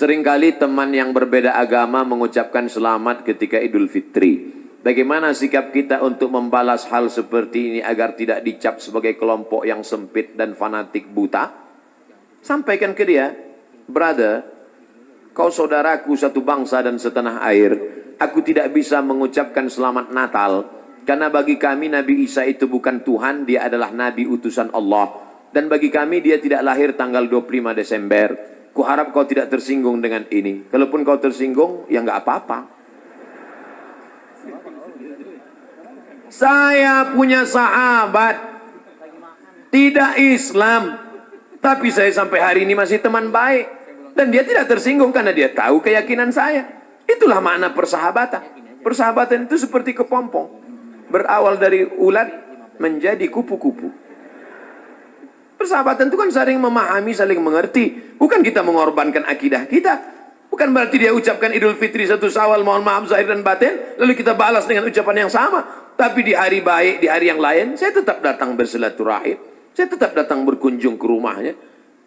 Seringkali teman yang berbeda agama mengucapkan selamat ketika Idul Fitri. Bagaimana sikap kita untuk membalas hal seperti ini agar tidak dicap sebagai kelompok yang sempit dan fanatik buta? Sampaikan ke dia, brother, kau saudaraku satu bangsa dan setanah air. Aku tidak bisa mengucapkan selamat Natal, karena bagi kami Nabi Isa itu bukan Tuhan, dia adalah Nabi utusan Allah. Dan bagi kami dia tidak lahir tanggal 25 Desember. Kuharap kau tidak tersinggung dengan ini. Kalaupun kau tersinggung, ya nggak apa-apa. Saya punya sahabat, tidak Islam, tapi saya sampai hari ini masih teman baik. Dan dia tidak tersinggung karena dia tahu keyakinan saya. Itulah makna persahabatan. Persahabatan itu seperti kepompong. Berawal dari ulat menjadi kupu-kupu. Persahabatan itu kan saling memahami, saling mengerti. Bukan kita mengorbankan akidah kita. Bukan berarti dia ucapkan Idul Fitri 1 Syawal, mohon maaf zahir dan batin, lalu kita balas dengan ucapan yang sama. Tapi di hari baik, di hari yang lain, saya tetap datang bersilaturahim. Saya tetap datang berkunjung ke rumahnya.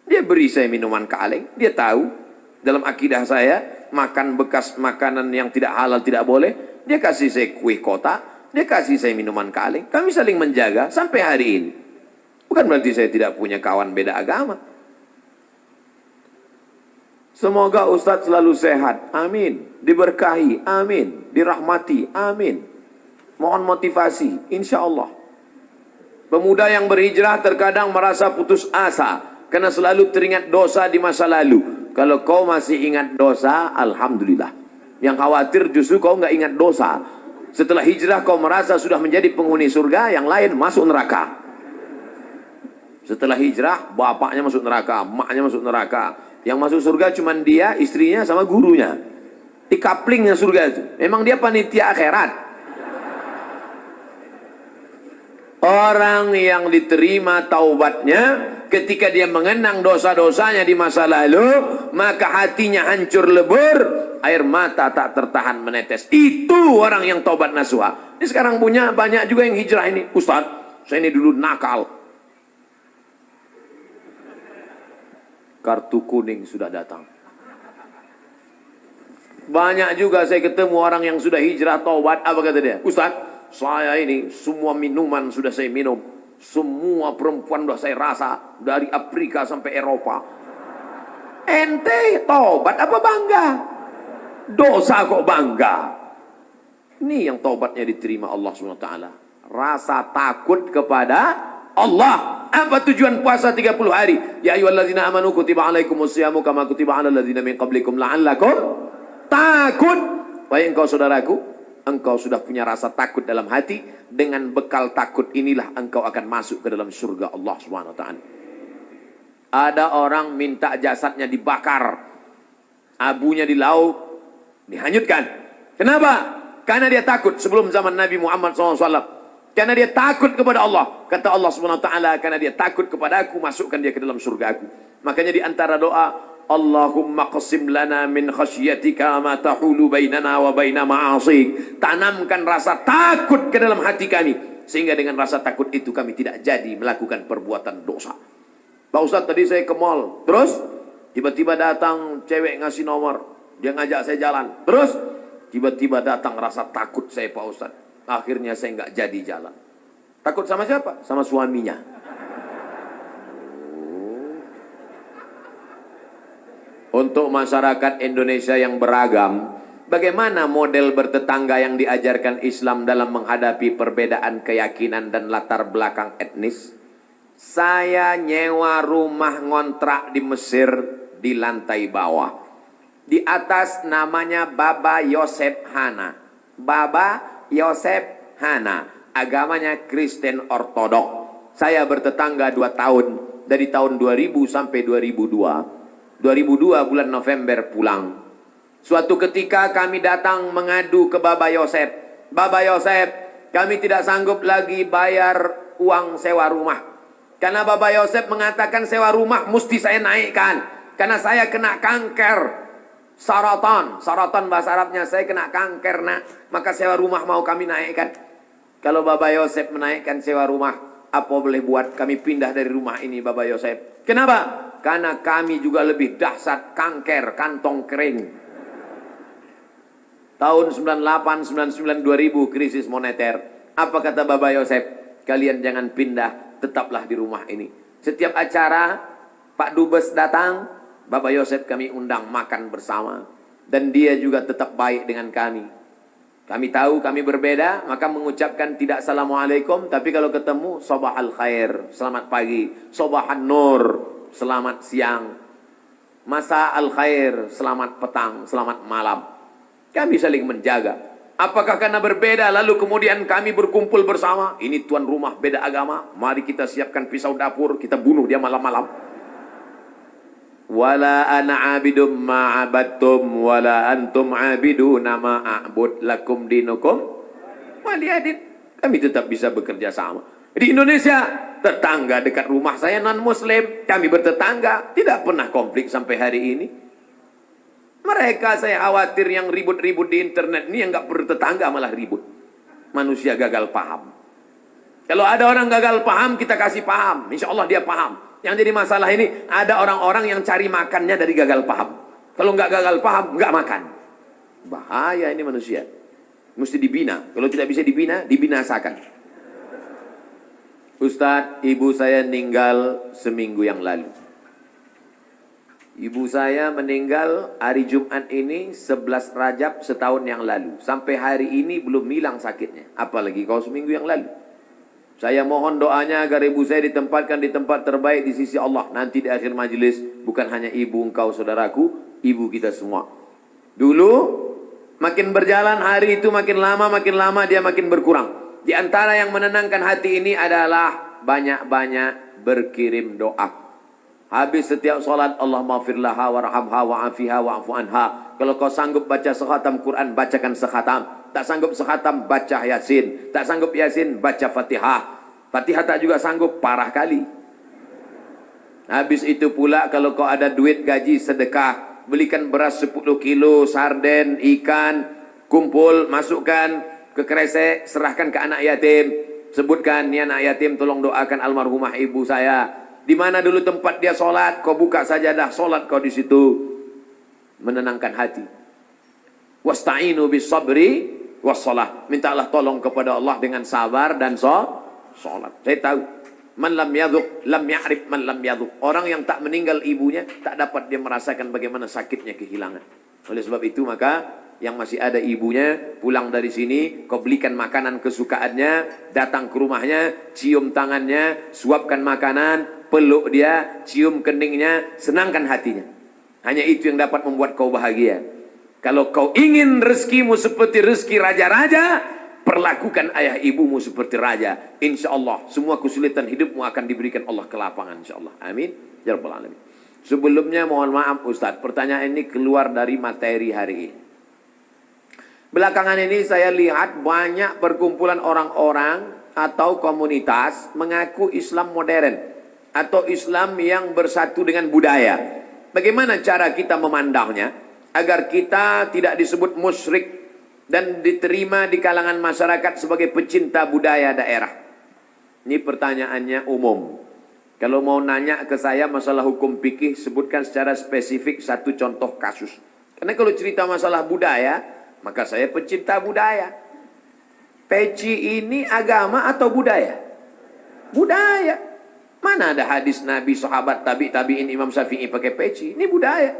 Dia beri saya minuman kaleng. Dia tahu dalam akidah saya, makan bekas makanan yang tidak halal tidak boleh. Dia kasih saya kue kotak, dia kasih saya minuman kaleng. Kami saling menjaga sampai hari ini. Bukan berarti saya tidak punya kawan beda agama. Semoga Ustadz selalu sehat, amin. Diberkahi, amin. Dirahmati, amin. Mohon motivasi, insya Allah. Pemuda yang berhijrah terkadang merasa putus asa karena selalu teringat dosa di masa lalu. Kalau kau masih ingat dosa, alhamdulillah. Yang khawatir justru kau nggak ingat dosa. Setelah hijrah kau merasa sudah menjadi penghuni surga, yang lain masuk neraka. Setelah hijrah, bapaknya masuk neraka, emaknya masuk neraka. Yang masuk surga cuma dia, istrinya, sama gurunya. Di kaplingnya surga itu. Memang dia panitia akhirat. Orang yang diterima taubatnya, ketika dia mengenang dosa-dosanya di masa lalu, maka hatinya hancur lebur, air mata tak tertahan menetes. Itu orang yang taubat nasuha. Ini sekarang punya banyak juga yang hijrah ini. Ustadz, saya ini dulu nakal. Kartu kuning sudah datang. Banyak juga saya ketemu orang yang sudah hijrah taubat. Apa kata dia? Ustadz, saya ini semua minuman sudah saya minum. Semua perempuan sudah saya rasa. Dari Afrika sampai Eropa. Ente taubat apa bangga? Dosa kok bangga? Ini yang taubatnya diterima Allah SWT. Rasa takut kepada Allah. Apa tujuan puasa 30 hari? Ya ayyuhalladzina amanu kutiba alaikumusyamu kama kutiba alal ladzina min qablikum la'allakum takut. Wahai engkau saudaraku, engkau sudah punya rasa takut dalam hati. Dengan bekal takut inilah engkau akan masuk ke dalam surga Allah Subhanahu wa taala. Ada orang minta jasadnya dibakar, abunya di laut dihanyutkan. Kenapa? Karena dia takut. Sebelum zaman Nabi Muhammad SAW, karena dia takut kepada Allah. Kata Allah SWT, karena dia takut kepada aku, masukkan dia ke dalam surga aku. Makanya di antara doa, Allahumma qasim lana min khasyatika ma tahulu bainana wa baina ma'asik. Tanamkan rasa takut ke dalam hati kami, sehingga dengan rasa takut itu kami tidak jadi melakukan perbuatan dosa. Pak Ustadz, tadi saya ke mall, terus tiba-tiba datang cewek ngasih nomor, dia ngajak saya jalan, terus tiba-tiba datang rasa takut saya, Pak Ustadz. Akhirnya saya nggak jadi jalan. Takut sama siapa? Sama suaminya. Untuk masyarakat Indonesia yang beragam, bagaimana model bertetangga yang diajarkan Islam dalam menghadapi perbedaan keyakinan dan latar belakang etnis? Saya nyewa rumah ngontrak di Mesir di lantai bawah. Di atas namanya Baba Yosef Hana. Baba Yosef Hana, agamanya Kristen Ortodok. Saya bertetangga 2 tahun, dari tahun 2000 sampai 2002. 2002 bulan November pulang. Suatu ketika kami datang mengadu ke Baba Yosef. Baba Yosef, kami tidak sanggup lagi bayar uang sewa rumah. Karena Baba Yosef mengatakan sewa rumah mesti saya naikkan. Karena saya kena kanker. Saraton bahasa Arabnya, saya kena kanker nak, maka sewa rumah mau kami naikkan. Kalau Baba Yosef menaikkan sewa rumah, apa boleh buat? Kami pindah dari rumah ini Baba Yosef. Kenapa? karena kami juga lebih dahsyat kanker kantong kering. Tahun 98, 99, 2000 krisis moneter. Apa kata Bapak Yosef? Kalian jangan pindah, tetaplah di rumah ini. Setiap acara Pak Dubes datang, Bapak Yosef kami undang makan bersama. Dan dia juga tetap baik dengan kami. Kami tahu kami berbeda, maka mengucapkan tidak assalamualaikum, tapi kalau ketemu sobahal khair, selamat pagi, sobahan nur, selamat siang, masa al khair, selamat petang, selamat malam. Kami saling menjaga. Apakah karena berbeda lalu kemudian kami berkumpul bersama? Ini tuan rumah beda agama, mari kita siapkan pisau dapur, kita bunuh dia malam-malam. Wala ana abidum ma'abattum wala antum abiduna ma'abud lakum dinukum waliyadin. Kami tetap bisa bekerja sama. Di Indonesia, tetangga dekat rumah saya non-muslim, kami bertetangga, tidak pernah konflik sampai hari ini. Mereka saya khawatir yang ribut-ribut di internet ini yang nggak bertetangga malah ribut. Manusia gagal paham. Kalau ada orang gagal paham, kita kasih paham. Insya Allah dia paham. Yang jadi masalah ini, ada orang-orang yang cari makannya dari gagal paham. Kalau nggak gagal paham, nggak makan. Bahaya ini manusia. Mesti dibina. Kalau tidak bisa dibina, dibinasakan. Ustadz, ibu saya meninggal seminggu yang lalu. Ibu saya meninggal hari Jumat ini 11 Rajab setahun yang lalu. Sampai hari ini belum hilang sakitnya. Apalagi kalau seminggu yang lalu. Saya mohon doanya agar ibu saya ditempatkan di tempat terbaik di sisi Allah. Nanti di akhir majelis, bukan hanya ibu engkau saudaraku, ibu kita semua. Dulu, makin berjalan hari itu makin lama dia makin berkurang. Di antara yang menenangkan hati ini adalah banyak-banyak berkirim doa. Habis setiap solat, Allah maghfir laha warhamha wa'afiha wa'afu anha. Kalau kau sanggup baca sekhatam Quran, bacakan sekhatam. Tak sanggup sekhatam, baca Yasin. Tak sanggup Yasin, baca Fatihah. Fatihah tak juga sanggup, parah kali. Habis itu pula kalau kau ada duit gaji sedekah, belikan beras 10 kilo, sarden, ikan, kumpul, masukkan ke kresek, serahkan ke anak yatim. Sebutkan, ni anak yatim tolong doakan almarhumah ibu saya. Di mana dulu tempat dia sholat, kau buka sajadah sholat kau di situ. Menenangkan hati. Wasta'inu bis sabri wassalah. Mintalah tolong kepada Allah dengan sabar dan sholat. Saya tahu. Man lam yadhuq, lam ya'rif man lam yadhuq. Orang yang tak meninggal ibunya, tak dapat dia merasakan bagaimana sakitnya kehilangan. Oleh sebab itu maka, yang masih ada ibunya, pulang dari sini, kau belikan makanan kesukaannya, datang ke rumahnya, cium tangannya, suapkan makanan, peluk dia, cium keningnya, senangkan hatinya. Hanya itu yang dapat membuat kau bahagia. Kalau kau ingin rezekimu seperti rezeki raja-raja, perlakukan ayah ibumu seperti raja. Insya Allah semua kesulitan hidupmu akan diberikan Allah kelapangan. Insya Allah. Amin. Ya Rabbal Alamin. Sebelumnya mohon maaf Ustadz, pertanyaan ini keluar dari materi hari ini. Belakangan ini saya lihat banyak perkumpulan orang-orang atau komunitas mengaku Islam modern atau Islam yang bersatu dengan budaya. Bagaimana cara kita memandangnya agar kita tidak disebut musyrik dan diterima di kalangan masyarakat sebagai pecinta budaya daerah? Ini pertanyaannya umum. Kalau mau nanya ke saya masalah hukum fikih, sebutkan secara spesifik satu contoh kasus. Karena kalau cerita masalah budaya, maka saya pecinta budaya. Peci ini agama atau budaya? Budaya. Mana ada hadis Nabi, sahabat, tabi'in, Imam Syafi'i pakai peci? Ini budaya.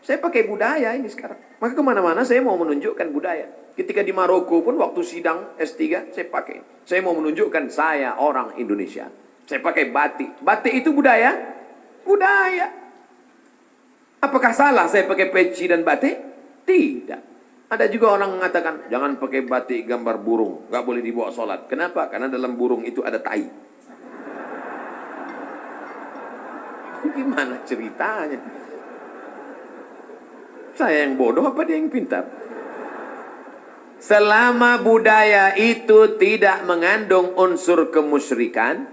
Saya pakai budaya ini sekarang. Maka kemana-mana saya mau menunjukkan budaya. Ketika di Maroko pun waktu sidang S3 saya pakai. Saya mau menunjukkan saya orang Indonesia. Saya pakai batik. Batik itu budaya? Budaya. Apakah salah saya pakai peci dan batik? Tidak. Ada juga orang mengatakan, jangan pakai batik gambar burung. Gak boleh dibawa sholat. Kenapa? Karena dalam burung itu ada tai. Gimana ceritanya? Saya yang bodoh apa dia yang pintar? Selama budaya itu tidak mengandung unsur kemusyrikan,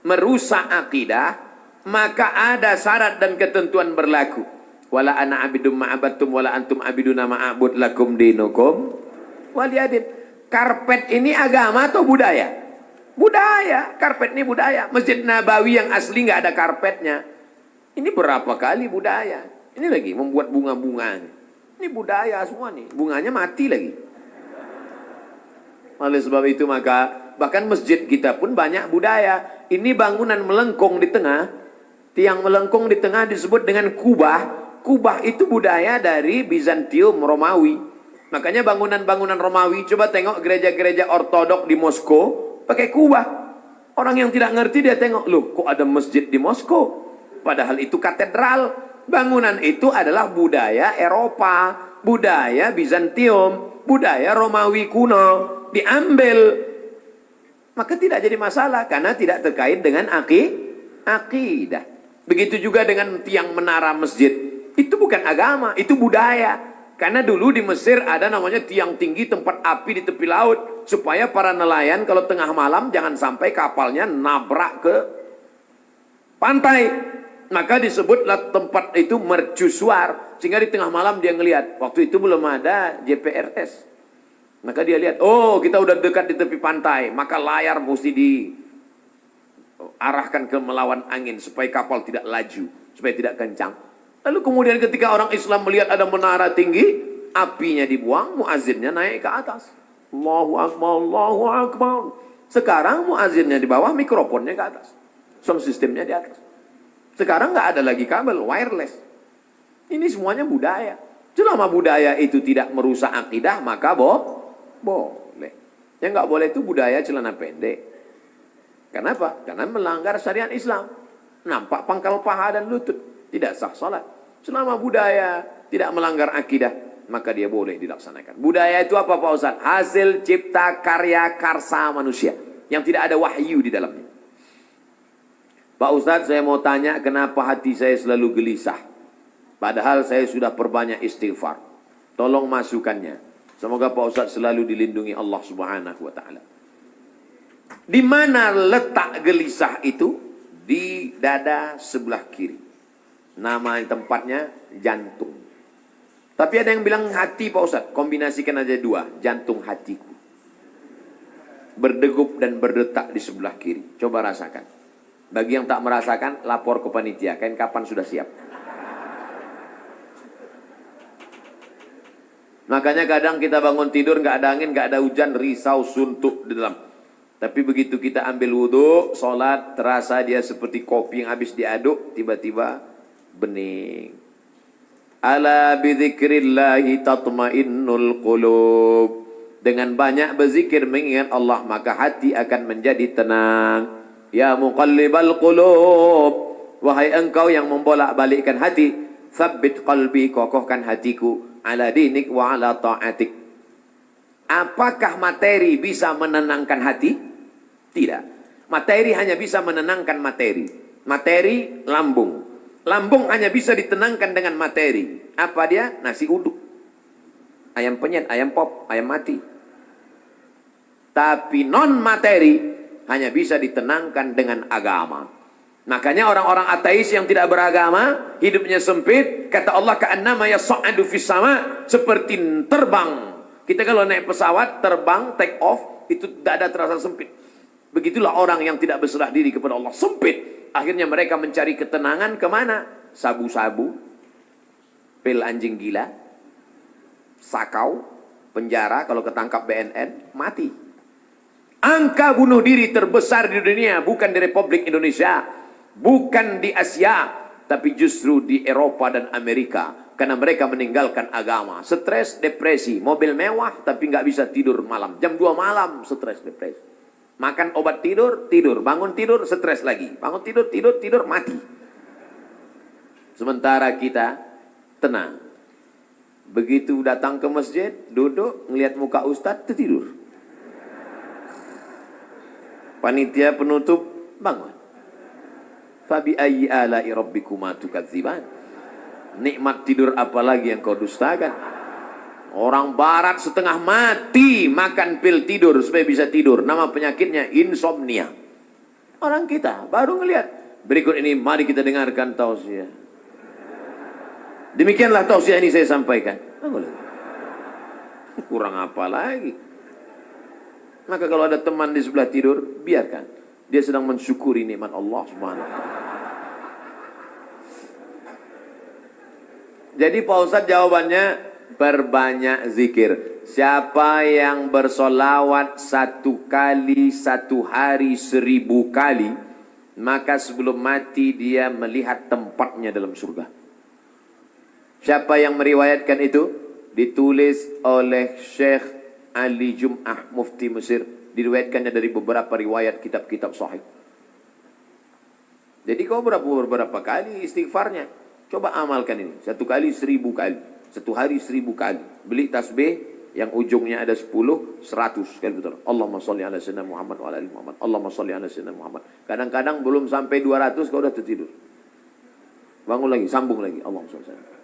merusak akidah, maka ada syarat dan ketentuan berlaku. Wala ana abidum ma'abattum wala antum abiduna ma'abud lakum dinukum waliyadin. Karpet ini agama atau budaya? Budaya. Karpet ini budaya. Masjid Nabawi yang asli nggak ada karpetnya. Ini berapa kali budaya. Ini lagi membuat bunga-bunga. Ini budaya semua nih. Bunganya mati lagi. Oleh sebab itu maka bahkan masjid kita pun banyak budaya. Ini bangunan melengkung di tengah. Tiang melengkung di tengah disebut dengan kubah. Kubah itu budaya dari Bizantium, Romawi. Makanya bangunan-bangunan Romawi, coba tengok gereja-gereja ortodok di Moskow, pakai kubah. Orang yang tidak ngerti dia tengok, loh kok ada masjid di Moskow? Padahal itu katedral. Bangunan itu adalah budaya Eropa, budaya Bizantium, budaya Romawi kuno. Diambil. Maka tidak jadi masalah, karena tidak terkait dengan akidah. Begitu juga dengan tiang menara masjid. Itu bukan agama, itu budaya. Karena dulu di Mesir ada namanya tiang tinggi tempat api di tepi laut. Supaya para nelayan kalau tengah malam jangan sampai kapalnya nabrak ke pantai. Maka disebutlah tempat itu mercusuar. Sehingga di tengah malam dia ngelihat. Waktu itu belum ada GPRS. Maka dia lihat, oh kita udah dekat di tepi pantai. Maka layar mesti diarahkan ke melawan angin. Supaya kapal tidak laju. Supaya tidak kencang. Lalu kemudian ketika orang Islam melihat ada menara tinggi, apinya dibuang, muazzinnya naik ke atas. Allahu Akbar, Allahu Akbar. Sekarang muazzinnya di bawah, mikrofonnya ke atas. Sound systemnya di atas. Sekarang nggak ada lagi kabel, wireless. Ini semuanya budaya. Selama budaya itu tidak merusak akidah, maka boleh. Yang nggak boleh itu budaya celana pendek. Kenapa? Karena melanggar syariat Islam. Nampak pangkal paha dan lutut. Tidak sah salat. Selama budaya tidak melanggar akidah, maka dia boleh dilaksanakan. Budaya itu apa Pak Ustaz? Hasil cipta karya karsa manusia. Yang tidak ada wahyu di dalamnya. Pak Ustaz, saya mau tanya kenapa hati saya selalu gelisah. Padahal saya sudah perbanyak istighfar. Tolong masukannya. Semoga Pak Ustaz selalu dilindungi Allah Subhanahu wa taala. Di mana letak gelisah itu? Di dada sebelah kiri. Nama tempatnya jantung. Tapi ada yang bilang hati Pak Ustaz. Kombinasikan aja dua. Jantung hatiku. Berdegup dan berdetak di sebelah kiri. Coba rasakan. Bagi yang tak merasakan, lapor ke panitia. Kain kapan sudah siap. Makanya kadang kita bangun tidur nggak ada angin, nggak ada hujan, risau, suntuk di dalam. Tapi begitu kita ambil wudhu, sholat, terasa dia seperti kopi yang habis diaduk, tiba-tiba bening. Ala bidzikrillahi tatmainnul qulub. Dengan banyak berzikir mengingat Allah, maka hati akan menjadi tenang. Ya muqallibal qulub, wahai engkau yang membolak-balikkan hati, tsabbit qalbi, kokohkan hatiku, ala dinik wa ala ta'atik. Apakah materi bisa menenangkan hati? Tidak. Materi hanya bisa menenangkan materi. Materi lambung. Lambung hanya bisa ditenangkan dengan materi. Apa dia? Nasi uduk. Ayam penyet, ayam pop, ayam mati. Tapi non materi hanya bisa ditenangkan dengan agama. Makanya orang-orang ateis yang tidak beragama, hidupnya sempit, kata Allah ka'annama yas'adu fis sama, seperti terbang. Kita kalau naik pesawat, terbang, take off, itu dada terasa sempit. Begitulah orang yang tidak berserah diri kepada Allah, sempit. Akhirnya mereka mencari ketenangan kemana? Sabu-sabu, pil anjing gila, sakau, penjara, kalau ketangkap BNN, mati. Angka bunuh diri terbesar di dunia, bukan di Republik Indonesia, bukan di Asia, tapi justru di Eropa dan Amerika. Karena mereka meninggalkan agama. Stres, depresi, mobil mewah, tapi nggak bisa tidur malam. Jam 2 malam, stres, depresi. Makan obat tidur, tidur. Bangun tidur, stres lagi. Bangun tidur, tidur, tidur, mati. Sementara kita tenang. Begitu datang ke masjid, duduk, ngelihat muka ustadz, tertidur. Panitia penutup, bangun. Fabi ayyi ala'i rabbikuma tukadziban. Nikmat tidur apalagi yang kau dustakan. Orang barat setengah mati makan pil tidur supaya bisa tidur. Nama penyakitnya insomnia. Orang kita baru ngelihat. Berikut ini mari kita dengarkan tausiah. Demikianlah tausiah ini saya sampaikan. Kurang apa lagi? Maka kalau ada teman di sebelah tidur, biarkan. Dia sedang mensyukuri nikmat Allah Subhanahu wa taala. Jadi Pak Ustadz jawabannya, perbanyak zikir. Siapa yang bersolawat 1 kali 1 hari 1000 kali, maka sebelum mati dia melihat tempatnya dalam surga. Siapa yang meriwayatkan itu? Ditulis oleh Syekh Ali Jum'ah, Mufti Mesir. Diriwayatkannya dari beberapa riwayat kitab-kitab sahih. Jadi kau berapa kali istighfarnya? Coba amalkan ini. 1 kali 1000 kali. 1 hari 1000 kali. Beli tasbih yang ujungnya ada 10, 100 kali betul. Allahumma sholli ala sayyidina Muhammad wa ala ali Muhammad. Allahumma sholli ala sayyidina Muhammad. Kadang-kadang belum sampai 200 kau udah tertidur. Bangun lagi, sambung lagi. Allahumma sholli ala sayyidina Muhammad.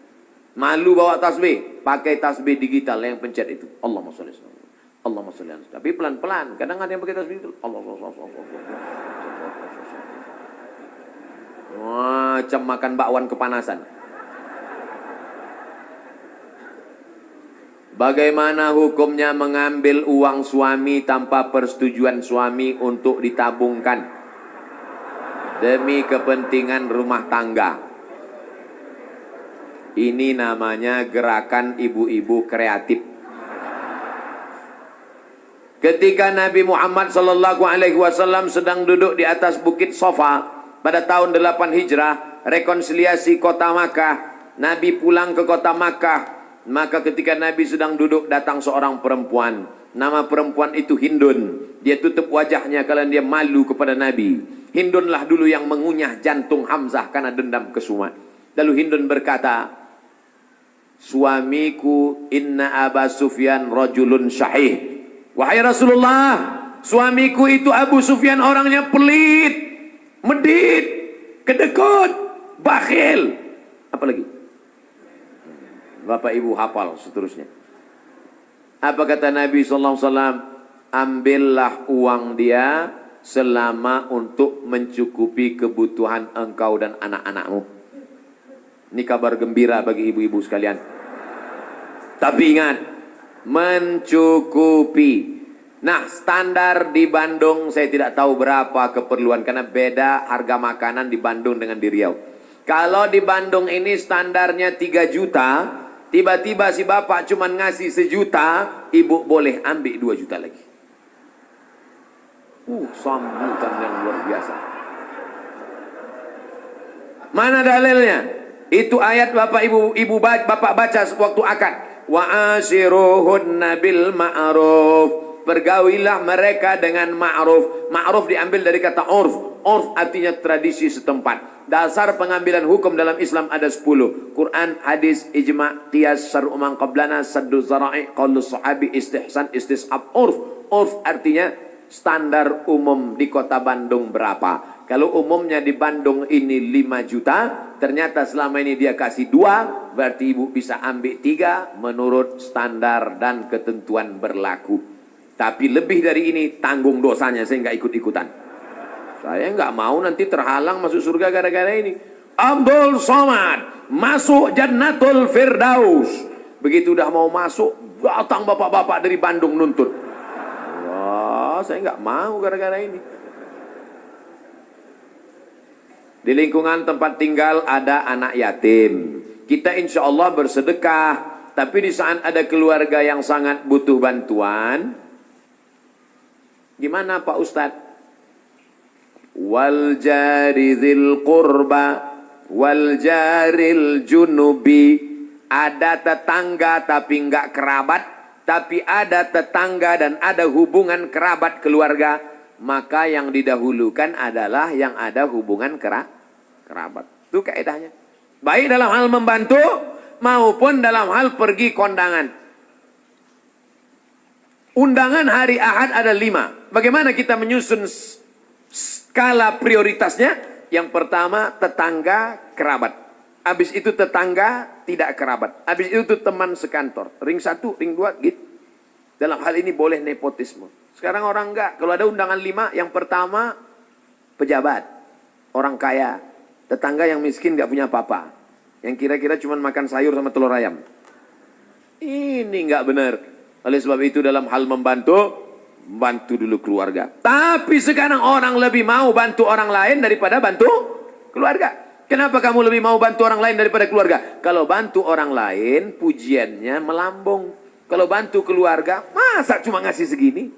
Malu bawa tasbih, pakai tasbih digital yang pencet itu. Allahumma sholli ala sayyidina Muhammad. Allahumma sholli ala sayyidina. Tapi pelan-pelan. Kadang ada yang pakai tasbih itu. Allahumma sholli ala sayyidina Muhammad. Macam makan bakwan kepanasan. Bagaimana hukumnya mengambil uang suami tanpa persetujuan suami untuk ditabungkan demi kepentingan rumah tangga? Ini namanya gerakan ibu-ibu kreatif. Ketika Nabi Muhammad SAW sedang duduk di atas bukit Sofa pada tahun 8 Hijrah, rekonsiliasi kota Makkah, Nabi pulang ke kota Makkah. Maka ketika Nabi sedang duduk, datang seorang perempuan. Nama perempuan itu Hindun. Dia tutup wajahnya karena dia malu kepada Nabi. Hindunlah dulu yang mengunyah jantung Hamzah karena dendam kesumat. Lalu Hindun berkata, suamiku inna Aba Sufyan rajulun syahih. Wahai Rasulullah, suamiku itu Abu Sufyan orangnya pelit, medit, kedekut, bakhil. Apa lagi? Bapak Ibu hafal seterusnya. Apa kata Nabi SAW? Ambillah uang dia selama untuk mencukupi kebutuhan engkau dan anak-anakmu. Ini kabar gembira bagi ibu-ibu sekalian. Tapi ingat, mencukupi. Nah, standar di Bandung saya tidak tahu berapa keperluan karena beda harga makanan di Bandung dengan di Riau. Kalau di Bandung ini standarnya 3 juta, tiba-tiba si bapak cuma ngasih 1 juta, ibu boleh ambil 2 juta lagi. Sambutan yang luar biasa. Mana dalilnya? Itu ayat bapak bapak baca waktu akad. Wa ashiruhunna bil ma'ruf. Bergaulilah mereka dengan ma'ruf. Ma'ruf diambil dari kata urf. Urf artinya tradisi setempat. Dasar pengambilan hukum dalam Islam ada 10. Quran, hadis, ijma', qiyas, syar'u man qablana, saddu zara'i, qaulu sahabi, istihsan, istisab, urf. Urf artinya standar umum di kota Bandung berapa. Kalau umumnya di Bandung ini 5 juta, ternyata selama ini dia kasih 2, berarti ibu bisa ambil 3 menurut standar dan ketentuan berlaku. Tapi lebih dari ini tanggung dosanya, saya nggak ikut-ikutan. Saya nggak mau nanti terhalang masuk surga gara-gara ini. Abdul Somad masuk Jannatul Firdaus. Begitu udah mau masuk, datang bapak-bapak dari Bandung nuntut. Wah, saya nggak mau gara-gara ini. Di lingkungan tempat tinggal ada anak yatim. Kita insya Allah bersedekah. Tapi di saat ada keluarga yang sangat butuh bantuan, gimana Pak Ustadz? Wal jari dzil qurba wal jaril junubi. Ada tetangga tapi enggak kerabat, tapi ada tetangga dan ada hubungan kerabat keluarga, maka yang didahulukan adalah yang ada hubungan kerabat. Itu kaedahnya. Baik dalam hal membantu maupun dalam hal pergi kondangan. Undangan hari Ahad ada 5. Bagaimana kita menyusun skala prioritasnya? Yang pertama tetangga kerabat. Habis itu tetangga tidak kerabat. Habis itu teman sekantor. Ring 1, ring 2 gitu. Dalam hal ini boleh nepotisme. Sekarang orang enggak. Kalau ada undangan 5, yang pertama pejabat, orang kaya, tetangga yang miskin enggak punya apa-apa, yang kira-kira cuma makan sayur sama telur ayam. Ini enggak benar. Oleh sebab itu dalam hal membantu, bantu dulu keluarga. Tapi sekarang orang lebih mau bantu orang lain daripada bantu keluarga. Kenapa kamu lebih mau bantu orang lain daripada keluarga? Kalau bantu orang lain, pujiannya melambung. Kalau bantu keluarga, masa cuma ngasih segini?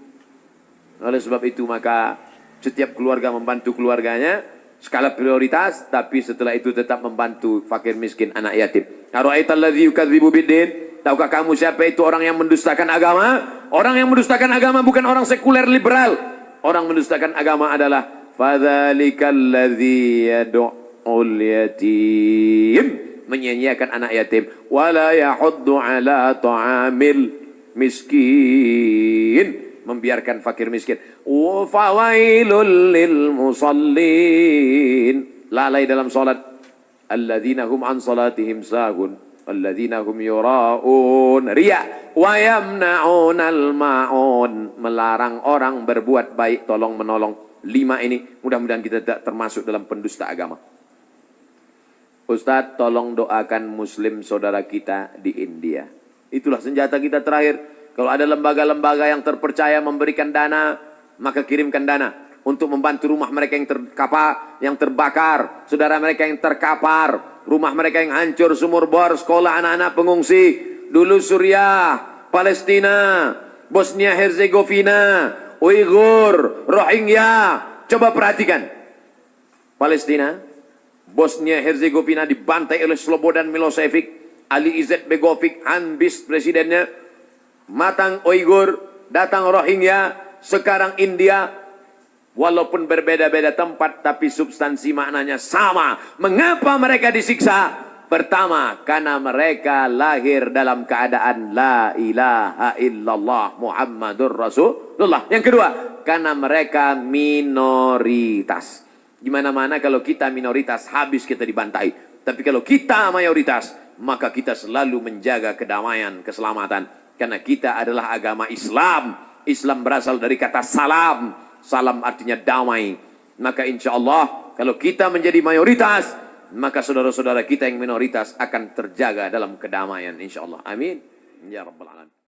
Oleh sebab itu maka setiap keluarga membantu keluarganya, skala prioritas, tapi setelah itu tetap membantu fakir miskin, anak yatim. Ara'aitalladzi yukadzibu biddin? Tahukah kamu siapa itu orang yang mendustakan agama? Orang yang mendustakan agama bukan orang sekuler liberal. Orang mendustakan agama adalah fadzalikal ladzi yad'ul yatim, menyanyiakan anak yatim, wala yahuddu ala ta'amil miskin, membiarkan fakir miskin. Wa fawailul lil musallin, lalai dalam salat. Alladzina hum an salatihim sahun, alladzina hum yura'un, riya, wa yamna'unal ma'un, melarang orang berbuat baik, tolong menolong. 5 ini mudah-mudahan kita tidak termasuk dalam pendusta agama. Ustadz, tolong doakan muslim saudara kita di India. Itulah senjata kita terakhir. Kalau ada lembaga-lembaga yang terpercaya memberikan dana, maka kirimkan dana untuk membantu rumah mereka yang yang terbakar, saudara mereka yang terkapar, rumah mereka yang hancur, sumur bor, sekolah anak-anak pengungsi. Dulu Suriah, Palestina, Bosnia Herzegovina, Uighur, Rohingya. Coba perhatikan. Palestina, Bosnia Herzegovina dibantai oleh Slobodan Milosevic, Ali Izzet Begovic, Hanbis presidennya, matang Uighur, datang Rohingya, sekarang India. Walaupun berbeda-beda tempat, tapi substansi maknanya sama. Mengapa mereka disiksa? Pertama, karena mereka lahir dalam keadaan la ilaha illallah Muhammadur Rasulullah. Yang kedua, karena mereka minoritas. Gimana-mana kalau kita minoritas, habis kita dibantai. Tapi kalau kita mayoritas, maka kita selalu menjaga kedamaian, keselamatan. Karena kita adalah agama Islam. Islam berasal dari kata salam. Salam artinya damai. Maka insya Allah, kalau kita menjadi mayoritas, maka saudara-saudara kita yang minoritas akan terjaga dalam kedamaian insya Allah. Amin. Ya Rabbal Alamin.